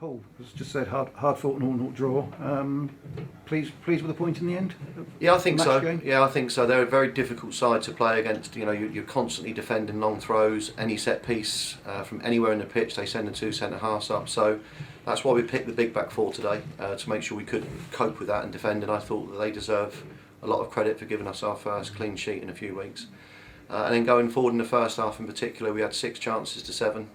Paul, as just said, hard fought and 0-0 draw. Pleased with the point in the end? Yeah, I think so. Game? Yeah, I think so. They're a very difficult side to play against. You know, you're constantly defending long throws, any set piece from anywhere in the pitch. They send the two centre halves up. So that's why we picked the big back four today to make sure we could cope with that and defend. And I thought that they deserve a lot of credit for giving us our first clean sheet in a few weeks. And then going forward in the first half in particular, we had 6 chances to 7.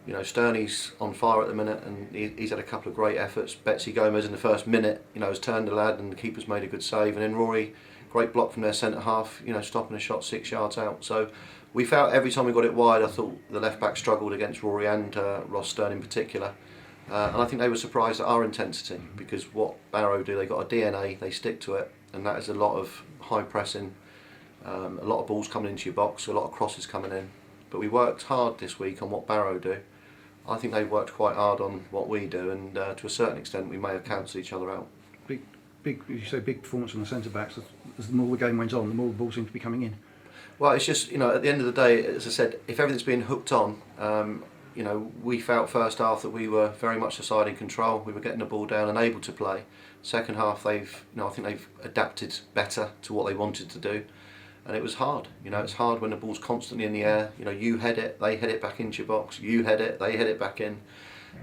You know, Sterney's on fire at the minute, and he's had a couple of great efforts. Betsy Gomez in the first minute, you know, has turned the lad, and the keeper's made a good save. And then Rory, great block from their centre half, you know, stopping a shot 6 yards out. So we felt every time we got it wide, I thought the left back struggled against Rory and Ross Stern in particular. And I think they were surprised at our intensity, because what Barrow do, they got a DNA, they stick to it, and that is a lot of high pressing, a lot of balls coming into your box, a lot of crosses coming in. But we worked hard this week on what Barrow do. I think they've worked quite hard on what we do, and to a certain extent we may have cancelled each other out. Big, you say big performance from the centre backs. As the more the game went on, the more the ball seemed to be coming in. Well, it's just, you know, at the end of the day, as I said, if everything's been hooked on, you know, we felt first half that we were very much the side in control. We were getting the ball down and able to play. Second half, I think they've adapted better to what they wanted to do. And it was hard. You know, it's hard when the ball's constantly in the air. You know, you head it, they head it back into your box. You head it, they head it back in.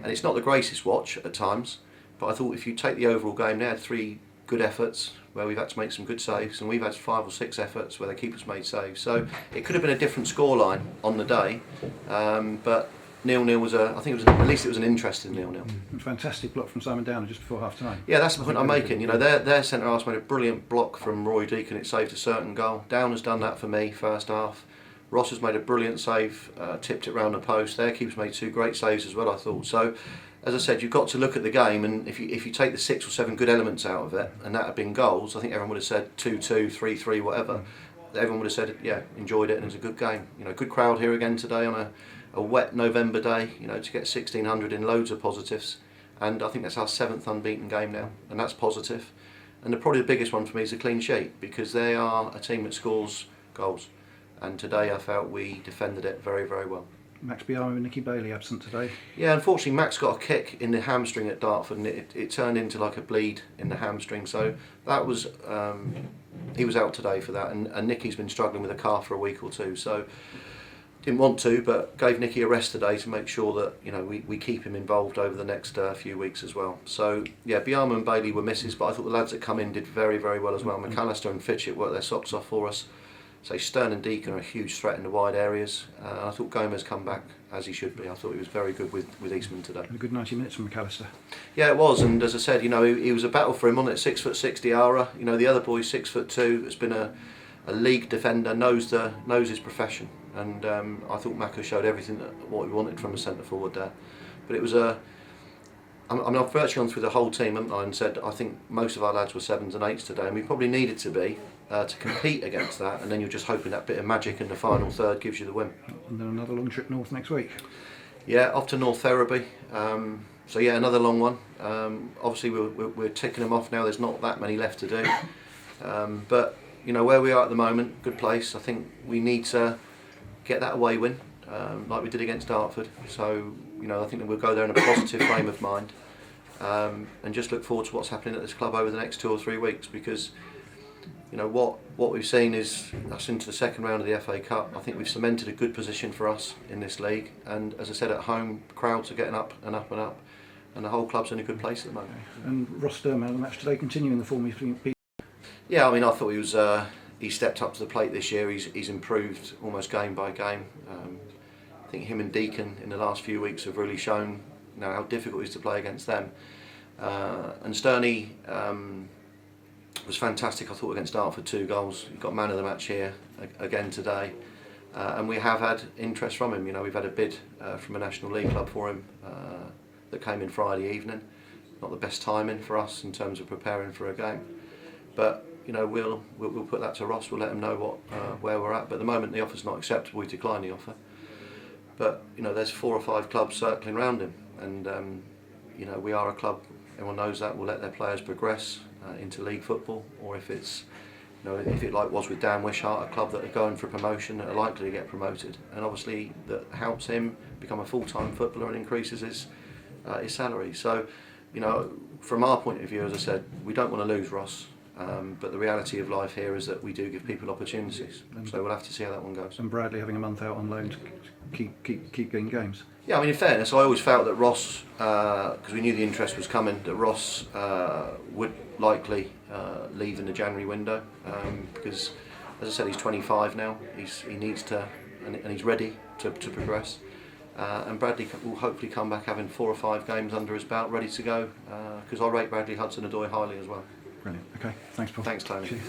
And it's not the greatest watch at times. But I thought if you take the overall game, they had 3 good efforts where we've had to make some good saves, and we've had 5 or 6 efforts where the keeper's made saves. So it could have been a different scoreline on the day, but 0-0 was I think it was, at least it was an interesting 0-0. Fantastic block from Simon Downer just before half time. Yeah, that's the point I'm making. You know, their centre half made a brilliant block from Roy Deacon. It saved a certain goal. Downer's done that for me first half. Ross has made a brilliant save, tipped it round the post. Their keeper's made 2 great saves as well, I thought. So, as I said, you've got to look at the game, and if you take the 6 or 7 good elements out of it, and that had been goals, I think everyone would have said 2-2, 3-3, whatever. Everyone would have said, yeah, enjoyed it, and it was a good game. You know, good crowd here again today on a wet November day. You know, to get 1,600 in, loads of positives, and I think that's our 7th unbeaten game now, and that's positive. And probably the biggest one for me is a clean sheet, because they are a team that scores goals, and today I felt we defended it very, very well. Max Biamo and Nicky Bailey absent today. Yeah, unfortunately Max got a kick in the hamstring at Dartford, and it turned into like a bleed in the hamstring, so that was he was out today for that, and Nicky's been struggling with a calf for a week or 2, so didn't want to, but gave Nicky a rest today to make sure that, you know, we keep him involved over the next few weeks as well. So yeah, Biamo and Bailey were misses, but I thought the lads that come in did very, very well as well. McAllister and Fitchett worked their socks off for us. So Stern and Deacon are a huge threat in the wide areas. I thought Gomez come back as he should be. I thought he was very good with Eastman today. A good 90 minutes from McAllister. Yeah, it was, and as I said, you know, he was a battle for him on it. 6'6" Diarra. You know, the other boy's 6'2". Has been a league defender, knows his profession, and I thought Mako showed everything what we wanted from a centre forward there. But it was I mean, I've virtually gone through the whole team, haven't I, and said I think most of our lads were 7s and 8s today, and we probably needed to be to compete against that, and then you're just hoping that bit of magic in the final third gives you the win. And then another long trip north next week. Yeah, off to North Ferriby. So yeah, another long one. Obviously we're ticking them off now. There's not that many left to do, but you know where we are at the moment, good place. I think we need to get that away win, like we did against Dartford. So you know, I think that we'll go there in a positive frame of mind, and just look forward to what's happening at this club over the next 2 or 3 weeks, because you know what we've seen is us into the second round of the FA Cup. I think we've cemented a good position for us in this league, and as I said, at home crowds are getting up and up and up, and the whole club's in a good place at the moment. And Ross Stern man of the match today, continuing the form he's been. Yeah, I mean, I thought he stepped up to the plate this year. He's improved almost game by game. I think him and Deacon in the last few weeks have really shown, you know, how difficult it is to play against them. And Sterney was fantastic, I thought, against Dartford. 2 goals. He got man of the match here again today. And we have had interest from him. You know, we've had a bid from a National League club for him that came in Friday evening. Not the best timing for us in terms of preparing for a game, but you know, we'll put that to Ross. We'll let him know where we're at. But at the moment, the offer's not acceptable. We decline the offer. But you know, there's 4 or 5 clubs circling around him, and you know, we are a club. Everyone knows that. We'll let their players progress into league football, or if it's, you know, if it like was with Dan Wishart, a club that are going for promotion, that are likely to get promoted, and obviously that helps him become a full-time footballer and increases his his salary. So, you know, from our point of view, as I said, we don't want to lose Ross. But the reality of life here is that we do give people opportunities. So we'll have to see how that one goes. And Bradley having a month out on loan to keep getting games. Yeah, I mean, in fairness, I always felt that Ross, because we knew the interest was coming, that Ross would likely leave in the January window, because, as I said, he's 25 now. He needs to, and he's ready to progress. And Bradley will hopefully come back having 4 or 5 games under his belt, ready to go. Because I rate Bradley Hudson-Odoi highly as well. Brilliant. Okay. Thanks, Paul. Thanks, Tony. Cheers.